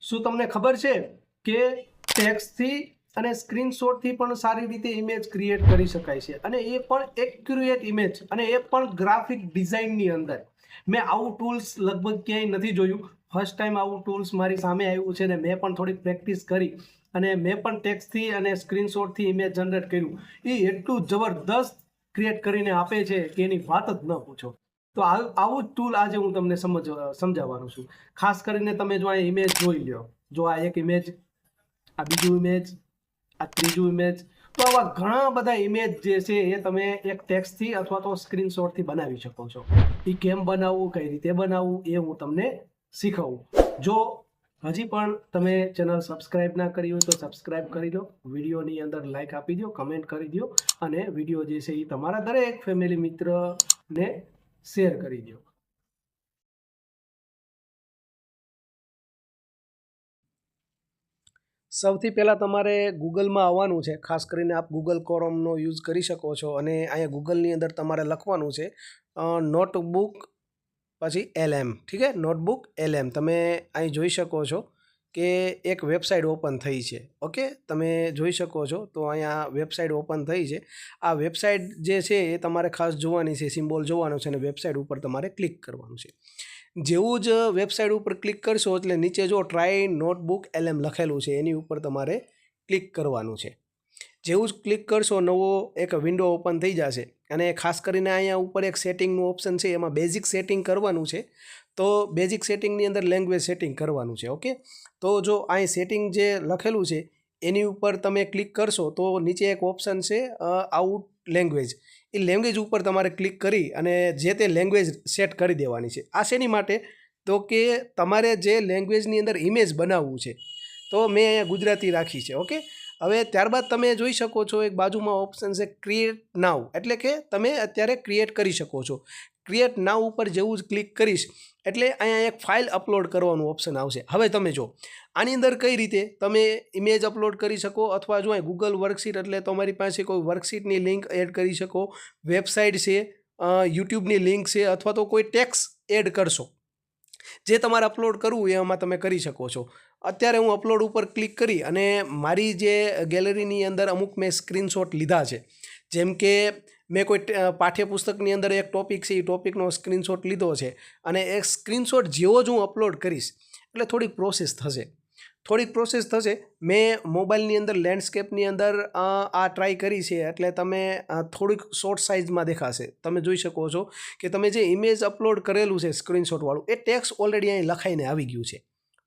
શું તમને ખબર છે કે ટેક્સ્ટથી અને સ્ક્રીનશોટથી પણ સારી રીતે ઇમેજ ક્રિએટ કરી શકાય છે, અને એ પણ એક્યુરેટ ઇમેજ, અને એ પણ ગ્રાફિક ડિઝાઇનની અંદર. મેં આવું ટૂલ્સ લગભગ ક્યાંય નથી જોયું. ફર્સ્ટ ટાઈમ આવું ટૂલ્સ મારી સામે આવ્યું છે, અને મેં પણ થોડીક પ્રેક્ટિસ કરી અને મેં પણ ટેક્સ્ટથી અને સ્ક્રીનશોટથી ઇમેજ જનરેટ કર્યું. એ એટલું જબરદસ્ત ક્રિએટ કરીને આપે છે કે એની વાત જ ન પૂછો. તો આવું જ ટૂલ આજે હું તમને સમજાવવાનો છું. ખાસ કરીને તમે જો આ ઇમેજ જોઈ લ્યો, જો આ એક ઇમેજ, આ બીજું ઇમેજ, આ ત્રીજું ઇમેજ. તો આવા ઘણા બધા ઇમેજ જે છે એ તમે એક ટેક્સ્ટથી અથવા તો સ્ક્રીનશોટથી બનાવી શકો છો. એ કેમ બનાવવું, કઈ રીતે બનાવવું, એ હું તમને શીખવું. જો હજી પણ તમે ચેનલ સબસ્ક્રાઇબ ના કરી હોય તો સબસ્ક્રાઇબ કરી દો, વિડીયોની અંદર લાઈક આપી દો, કમેન્ટ કરી દો, અને વિડીયો જે છે એ તમારા દરેક ફેમિલી મિત્રને શેર કરી દો. સૌથી પહેલાં તમારે ગૂગલમાં આવવાનું છે. ખાસ કરીને આપ ગૂગલ ક્રોમનો યુઝ કરી શકો છો, અને અહીંયા ગૂગલની અંદર તમારે લખવાનું છે નોટબુક પછી LM. ઠીક છે, નોટબુક LM. તમે અહીં જોઈ શકો છો કે એક વેબસાઇટ ઓપન થઈ છે. ઓકે, તમે જોઈ શકો છો તો અહીંયા વેબસાઇટ ઓપન થઈ છે. આ વેબસાઇટ જે છે એ તમારે ખાસ જોવાની છે, સિમ્બોલ જોવાનો છે, અને વેબસાઇટ ઉપર તમારે ક્લિક કરવાનું છે. જેવું જ વેબસાઇટ ઉપર ક્લિક કરશો એટલે નીચે જો ટ્રાય નોટબુક LM લખેલું છે, એની ઉપર તમારે ક્લિક કરવાનું છે. જેવું જ ક્લિક કરશો નવો એક વિન્ડો ઓપન થઈ જશે, અને ખાસ કરીને અહીંયા ઉપર એક સેટિંગનું ઓપ્શન છે, એમાં બેઝિક સેટિંગ કરવાનું છે. તો બેઝિક સેટિંગની અંદર લેંગ્વેજ સેટિંગ કરવાનું છે. ઓકે, તો જો અહીં સેટિંગ જે લખેલું છે એની ઉપર તમે ક્લિક કરશો તો નીચે એક ઓપ્શન છે આઉટ લેંગ્વેજ. એ લેંગ્વેજ ઉપર તમારે ક્લિક કરી અને જે તે લેંગ્વેજ સેટ કરી દેવાની છે. આ શેની માટે? તો કે તમારે જે લેંગ્વેજની અંદર ઇમેજ બનાવવું છે, તો મેં અહીંયા ગુજરાતી રાખી છે. ઓકે, હવે ત્યારબાદ તમે જોઈ શકો છો એક બાજુમાં ઓપ્શન છે ક્રિએટ નાવ, એટલે કે તમે અત્યારે ક્રિએટ કરી શકો છો. ક્રિએટ નાવ ઉપર જેવું જ ક્લિક કરીશ એટલે અહીંયા એક ફાઇલ અપલોડ કરવાનું ઓપ્શન આવશે. હવે તમે જો આની અંદર કઈ રીતે તમે ઇમેજ અપલોડ કરી શકો, અથવા જો ગૂગલ વર્કશીટ એટલે તમારી પાસે કોઈ વર્કશીટની લિંક એડ કરી શકો, વેબસાઇટ છે, યુટ્યુબની લિંક છે, અથવા તો કોઈ ટેક્સ્ટ એડ કરશો. જે તમારે અપલોડ કરવું એમાં તમે કરી શકો છો. અત્યારે હું અપલોડ ઉપર ક્લિક કરી અને મારી જે ગેલેરીની અંદર અમુક મેં સ્ક્રીનશોટ લીધા છે. જેમ કે મેં કોઈ પાઠ્યપુસ્તકની અંદર એક ટૉપિક છે, એ ટૉપિકનો સ્ક્રીનશોટ લીધો છે, અને એક સ્ક્રીનશોટ જેવો જ હું અપલોડ કરીશ એટલે થોડીક પ્રોસેસ થશે. મેં મોબાઈલની અંદર લેન્ડસ્કેપની અંદર આ ટ્રાય કરી છે, એટલે તમે થોડીક શોર્ટ સાઇઝમાં દેખાશે. તમે જોઈ શકો છો કે તમે જે ઇમેજ અપલોડ કરેલું છે સ્ક્રીનશોટવાળું, એ ટેક્સ્ટ ઓલરેડી અહીં લખાઈને આવી ગયું છે.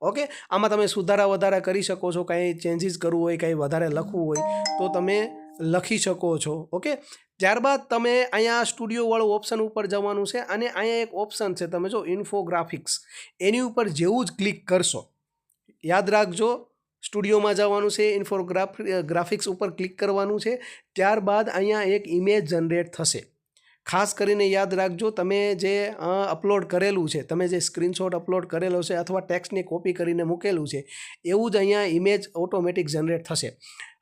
ઓકે, આમાં તમે સુધારા વધારા કરી શકો છો. કાંઈ ચેન્જીસ કરવું હોય, કાંઈ વધારે લખવું હોય તો તમે લખી શકો છો. ઓકે, ત્યારબાદ તમે અહીંયા સ્ટુડિયોવાળું ઓપ્શન ઉપર જવાનું છે, અને અહીંયા એક ઓપ્શન છે, તમે જો ઇન્ફોગ્રાફિક્સ, એની ઉપર જેવું જ ક્લિક કરશો, યાદ રાખજો સ્ટુડિયોમાં જવાનું છે, ગ્રાફિક્સ ઉપર ક્લિક કરવાનું છે. ત્યારબાદ અહીંયા એક ઇમેજ જનરેટ થશે. ખાસ કરીને યાદ રાખજો, તમે જે અપલોડ કરેલું છે, તમે જે સ્ક્રીનશોટ અપલોડ કરેલો છે અથવા ટેક્સ્ટની કોપી કરીને મૂકેલું છે, એવું જ અહીંયા ઇમેજ ઓટોમેટિક જનરેટ થશે.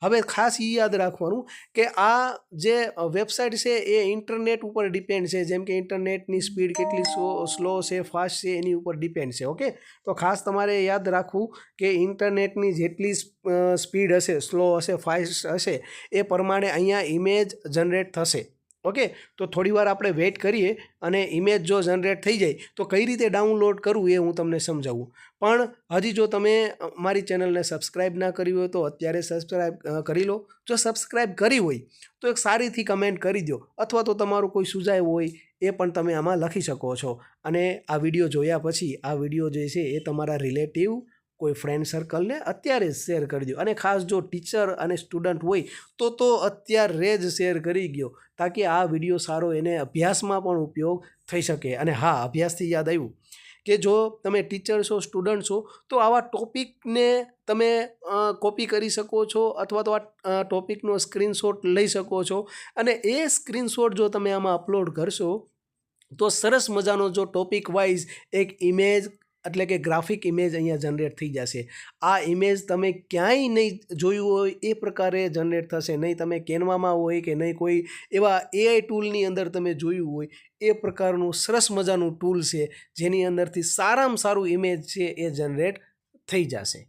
હવે ખાસ એ યાદ રાખવાનું કે આ જે વેબસાઇટ છે એ ઇન્ટરનેટ ઉપર ડિપેન્ડ છે. જેમ કે ઇન્ટરનેટની સ્પીડ કેટલી સ્લો છે, ફાસ્ટ છે, એની ઉપર ડિપેન્ડ છે. ઓકે, તો ખાસ તમારે યાદ રાખવું કે ઇન્ટરનેટની જેટલી સ્પીડ હશે, સ્લો હશે, ફાસ્ટ હશે, એ પ્રમાણે અહીંયા ઇમેજ જનરેટ થશે. ઓકે, તો થોડીવાર આપણે વેઇટ કરીએ, અને ઇમેજ જો જનરેટ થઈ જાય તો કઈ રીતે ડાઉનલોડ કરવું એ હું તમને સમજાવું. પણ હજી જો તમે મારી ચેનલને સબસ્ક્રાઈબ ના કરી હોય તો અત્યારે સબસ્ક્રાઈબ કરી લો. જો સબસ્ક્રાઈબ કરી હોય તો એક સારીથી કમેન્ટ કરી દો, અથવા તો તમારું કોઈ સુઝાવ હોય એ પણ તમે આમાં લખી શકો છો. અને આ વિડીયો જોયા પછી આ વિડીયો જે છે એ તમારા રિલેટિવ, કોઈ ફ્રેન્ડ સર્કલને અત્યારે જ શેર કરી દો. અને ખાસ જો ટીચર અને સ્ટુડન્ટ હોય તો અત્યારે જ શેર કરી ગયો, તાકી આ વિડીયો સારો એને અભ્યાસમાં પણ ઉપયોગ થઈ શકે. અને હા, અભ્યાસથી યાદ આવ્યું કે જો તમે ટીચર છો, સ્ટુડન્ટ છો, તો આવા ટોપિકને તમે કોપી કરી શકો છો, અથવા તો આ ટોપિકનો સ્ક્રીનશોટ લઈ શકો છો, અને એ સ્ક્રીનશોટ જો તમે આમાં અપલોડ કરશો તો સરસ મજાનો જો ટોપિક વાઇઝ એક ઇમેજ, એટલે કે ગ્રાફિક ઇમેજ અહીંયા જનરેટ થઈ જશે. આ ઇમેજ તમે ક્યાંય નહીં જોયું હોય એ પ્રકારે જનરેટ થશે. નહીં તમે કેનવામાં હોય કે નહીં કોઈ એવા AI ટૂલની અંદર તમે જોયું હોય એ પ્રકારનું સરસ મજાનું ટૂલ છે, જેની અંદરથી સારામાં સારું ઇમેજ છે એ જનરેટ થઈ જશે.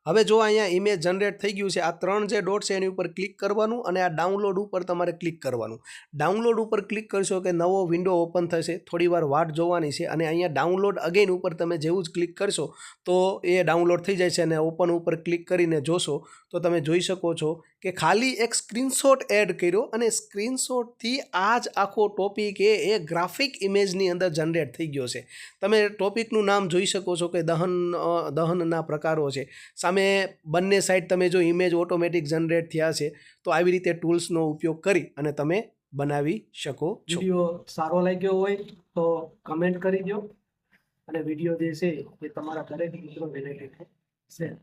હવે જો અહીંયા ઇમેજ જનરેટ થઈ ગયું છે, આ 3 જે ડોટ છે એની ઉપર ક્લિક કરવાનું અને આ ડાઉનલોડ ઉપર તમારે ક્લિક કરવાનું. ડાઉનલોડ ઉપર ક્લિક કરશો કે નવો વિન્ડો ઓપન થશે, થોડી વાર વાટ જોવાની છે અને અહીંયા ડાઉનલોડ અગેન ઉપર તમે જેવું જ ક્લિક કરશો તો એ ડાઉનલોડ થઈ જાય છે અને ઓપન ઉપર ક્લિક કરીને જોશો તો તમે જોઈ શકો છો કે ખાલી એક સ્ક્રીનશોટ એડ કર્યો અને સ્ક્રીનશોટથી આ જ આખો ટોપિક એ ગ્રાફિક ઇમેજની અંદર જનરેટ થઈ ગયો છે. તમે ટોપિકનું નામ જોઈ શકો છો કે દહનના પ્રકારો છે. સામે બંને સાઈડ તમે જો ઇમેજ ઓટોમેટિક જનરેટ થયા છે, તો આવી રીતે ટૂલ્સનો ઉપયોગ કરી અને તમે બનાવી શકો છો. વિડીયો સારો લાગ્યો હોય તો કમેન્ટ કરી દો અને વિડીયો જે છે એ તમારા દરેક મિત્રો શેર